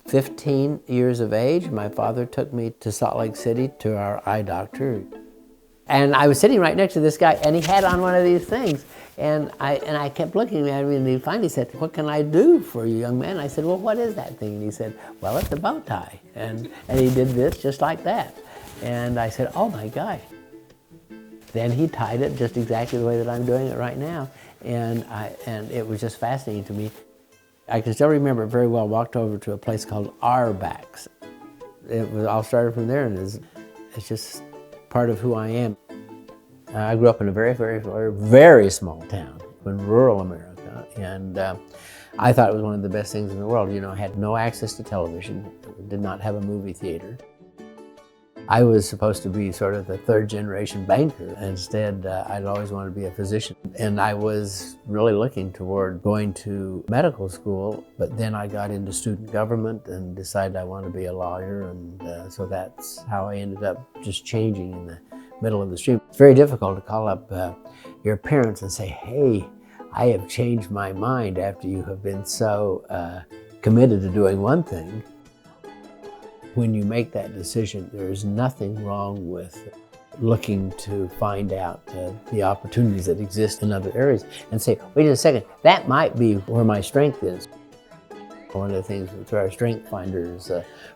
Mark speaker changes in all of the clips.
Speaker 1: 15 years of age, my father took me to Salt Lake City to our eye doctor. And I was sitting right next to this guy, and he had on one of these things. And I kept looking at him, and he finally said, "What can I do for you, young man?" I said, "Well, what is that thing?" And he said, "Well, it's a bow tie." And he did this just like that. And I said, "Oh my gosh." Then he tied it just exactly the way that I'm doing it right now. And it was just fascinating to me. I can still remember it very well. Walked over to a place called Arbacks. It was all started from there, and it's just part of who I am. I grew up in a very, very, very, very small town in rural America, and I thought it was one of the best things in the world. You know, I had no access to television, did not have a movie theater. I was supposed to be sort of the third generation banker. Instead, I'd always wanted to be a physician. And I was really looking toward going to medical school, but then I got into student government and decided I wanted to be a lawyer. And so that's how I ended up just changing in the middle of the stream. It's very difficult to call up your parents and say, "Hey, I have changed my mind," after you have been so committed to doing one thing. When you make that decision, there's nothing wrong with looking to find out the opportunities that exist in other areas and say, "Wait a second, that might be where my strength is." One of the things through our Strength Finders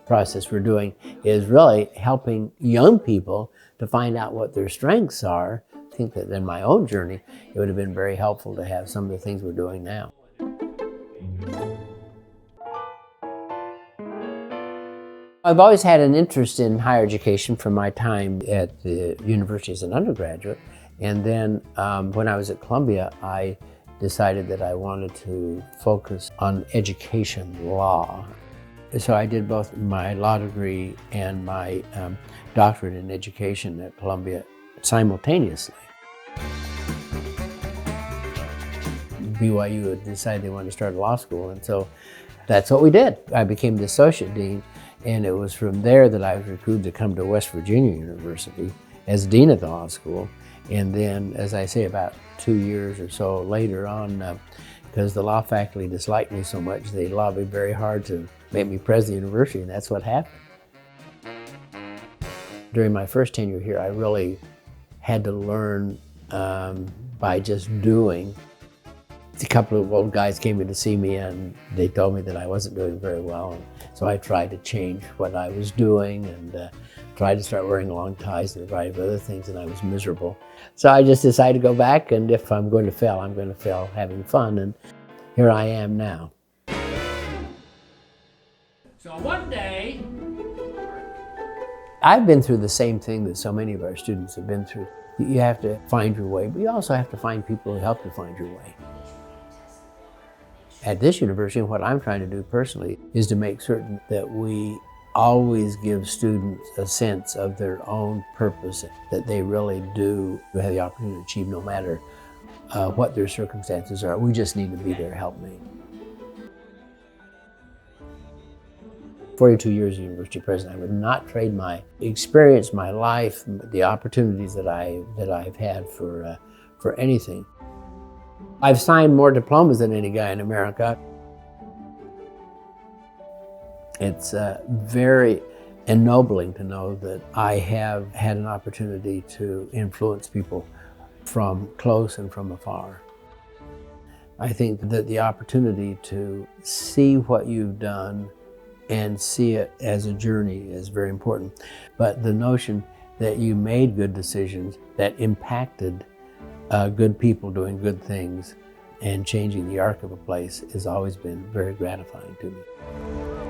Speaker 1: process we're doing is really helping young people to find out what their strengths are. I think that in my own journey, it would have been very helpful to have some of the things we're doing now. I've always had an interest in higher education from my time at the university as an undergraduate. And then when I was at Columbia, I decided that I wanted to focus on education law. So I did both my law degree and my doctorate in education at Columbia simultaneously. BYU had decided they wanted to start a law school, and so that's what we did. I became the associate dean. And it was from there that I was recruited to come to West Virginia University as dean of the law school. And then, as I say, about 2 years or so later on, because the law faculty disliked me so much, they lobbied very hard to make me president of the university, and that's what happened. During my first tenure here, I really had to learn by just doing. A couple of old guys came in to see me, and they told me that I wasn't doing very well. So I tried to change what I was doing and tried to start wearing long ties and a variety of other things, and I was miserable. So I just decided to go back, and if I'm going to fail, I'm going to fail having fun, and here I am now. So one day, I've been through the same thing that so many of our students have been through. You have to find your way, but you also have to find people who help you find your way. At this university, what I'm trying to do personally is to make certain that we always give students a sense of their own purpose, that they really do have the opportunity to achieve no matter what their circumstances are. We just need to be their helpmate. 42 years as university president, I would not trade my experience, my life, the opportunities that I've had for anything. I've signed more diplomas than any guy in America. It's very ennobling to know that I have had an opportunity to influence people from close and from afar. I think that the opportunity to see what you've done and see it as a journey is very important. But the notion that you made good decisions that impacted good people doing good things and changing the arc of a place has always been very gratifying to me.